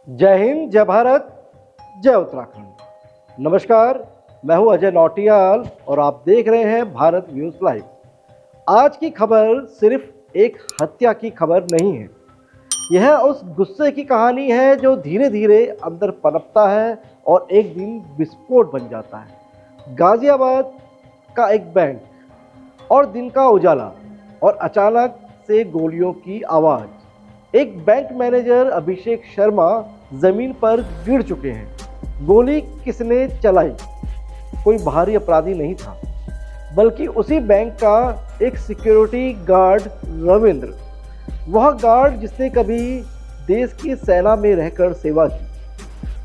जय हिंद, जय भारत, जय उत्तराखंड। नमस्कार, मैं हूं अजय नौटियाल और आप देख रहे हैं भारत न्यूज़ लाइव। आज की खबर सिर्फ एक हत्या की खबर नहीं है। यह उस गुस्से की कहानी है जो धीरे धीरे अंदर पनपता है और एक दिन विस्फोट बन जाता है। गाजियाबाद का एक बैंक और दिन का उजाला और अचानक से गोलियों की आवाज़। एक बैंक मैनेजर अभिषेक शर्मा जमीन पर गिर चुके हैं। गोली किसने चलाई? कोई बाहरी अपराधी नहीं था, बल्कि उसी बैंक का एक सिक्योरिटी गार्ड रविंद्र। वह गार्ड जिसने कभी देश की सेना में रहकर सेवा की,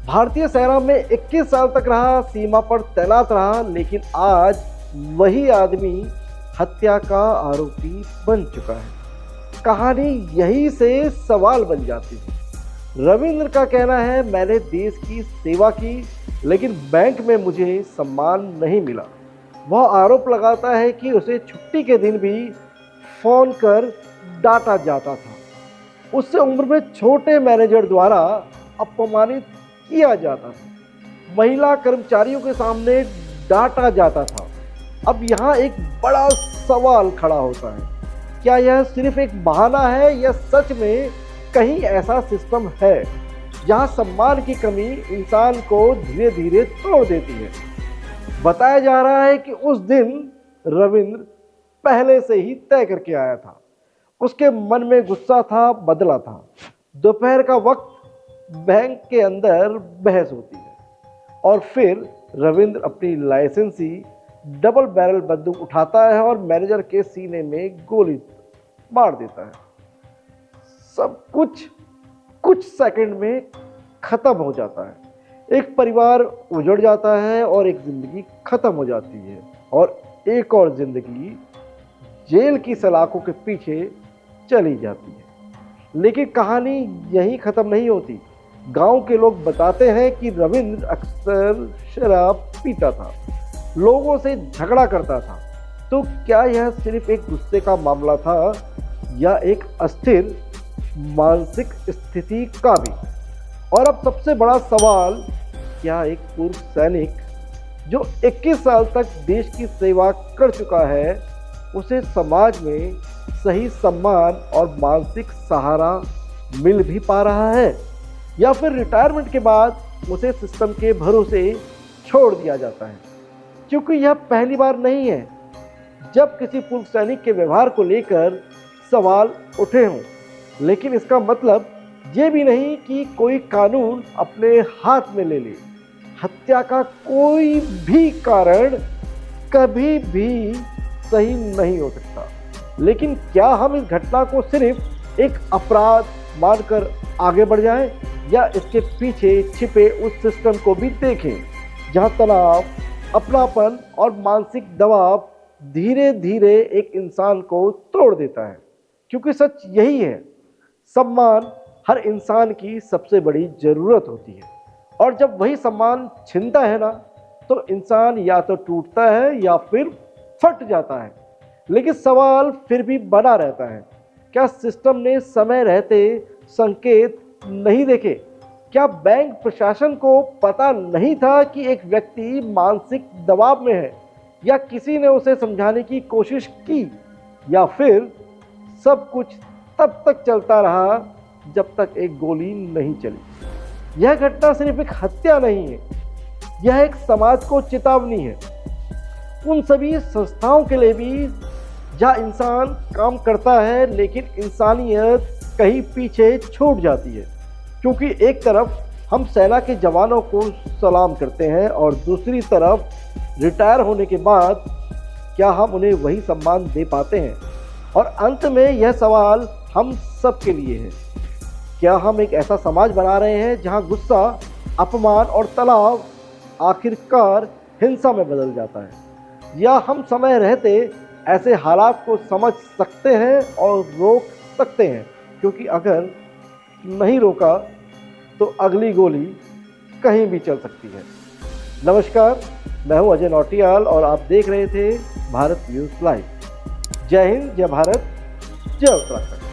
भारतीय सेना में 21 साल तक रहा, सीमा पर तैनात रहा, लेकिन आज वही आदमी हत्या का आरोपी बन चुका है। कहानी यही से सवाल बन जाती है। रविंद्र का कहना है, मैंने देश की सेवा की, लेकिन बैंक में मुझे सम्मान नहीं मिला। वह आरोप लगाता है कि उसे छुट्टी के दिन भी फोन कर डांटा जाता था। उससे उम्र में छोटे मैनेजर द्वारा अपमानित किया जाता था। महिला कर्मचारियों के सामने डांटा जाता था। अब यहाँ एक बड़ा सवाल खड़ा होता है, क्या यह सिर्फ एक बहाना है या सच में कहीं ऐसा सिस्टम है जहां सम्मान की कमी इंसान को धीरे धीरे तोड़ देती है? बताया जा रहा है कि उस दिन रविंद्र पहले से ही तय करके आया था। उसके मन में गुस्सा था, बदला था। दोपहर का वक्त बैंक के अंदर बहस होती है और फिर रविंद्र अपनी लाइसेंसी डबल बैरल बंदूक उठाता है और मैनेजर के सीने में गोली मार देता है। सब कुछ सेकंड में खत्म हो जाता है। एक परिवार उजड़ जाता है और एक जिंदगी खत्म हो जाती है और एक और जिंदगी जेल की सलाखों के पीछे चली जाती है। लेकिन कहानी यहीं खत्म नहीं होती। गांव के लोग बताते हैं कि रविंद्र अक्सर शराब पीता था, लोगों से झगड़ा करता था। तो क्या यह सिर्फ एक गुस्से का मामला था या एक अस्थिर मानसिक स्थिति का भी? और अब सबसे बड़ा सवाल, क्या एक पूर्व सैनिक जो 21 साल तक देश की सेवा कर चुका है, उसे समाज में सही सम्मान और मानसिक सहारा मिल भी पा रहा है, या फिर रिटायरमेंट के बाद उसे सिस्टम के भरोसे छोड़ दिया जाता है? क्योंकि यह पहली बार नहीं है जब किसी पूर्व सैनिक के व्यवहार को लेकर सवाल उठे हों। लेकिन इसका मतलब ये भी नहीं कि कोई कानून अपने हाथ में ले ले। हत्या का कोई भी कारण कभी भी सही नहीं हो सकता। लेकिन क्या हम इस घटना को सिर्फ एक अपराध मानकर आगे बढ़ जाएं, या इसके पीछे छिपे उस सिस्टम को भी देखें जहां तनाव, अपनापन और मानसिक दबाव धीरे धीरे एक इंसान को तोड़ देता है? क्योंकि सच यही है, सम्मान हर इंसान की सबसे बड़ी ज़रूरत होती है, और जब वही सम्मान छिनता है ना, तो इंसान या तो टूटता है या फिर फट जाता है। लेकिन सवाल फिर भी बना रहता है, क्या सिस्टम ने समय रहते संकेत नहीं देखे? क्या बैंक प्रशासन को पता नहीं था कि एक व्यक्ति मानसिक दबाव में है, या किसी ने उसे समझाने की कोशिश की, या फिर सब कुछ तब तक चलता रहा जब तक एक गोली नहीं चली? यह घटना सिर्फ एक हत्या नहीं है, यह एक समाज को चेतावनी है। उन सभी संस्थाओं के लिए भी जहां इंसान काम करता है लेकिन इंसानियत कहीं पीछे छूट जाती है। क्योंकि एक तरफ हम सेना के जवानों को सलाम करते हैं और दूसरी तरफ रिटायर होने के बाद क्या हम उन्हें वही सम्मान दे पाते हैं? और अंत में यह सवाल हम सब के लिए है, क्या हम एक ऐसा समाज बना रहे हैं जहां गुस्सा, अपमान और तनाव आखिरकार हिंसा में बदल जाता है? या हम समय रहते ऐसे हालात को समझ सकते हैं और रोक सकते हैं? क्योंकि अगर नहीं रोका तो अगली गोली कहीं भी चल सकती है। नमस्कार, मैं हूं अजय नौटियाल और आप देख रहे थे भारत न्यूज़ लाइव। जय हिंद, जय भारत, जय उत्तराखंड।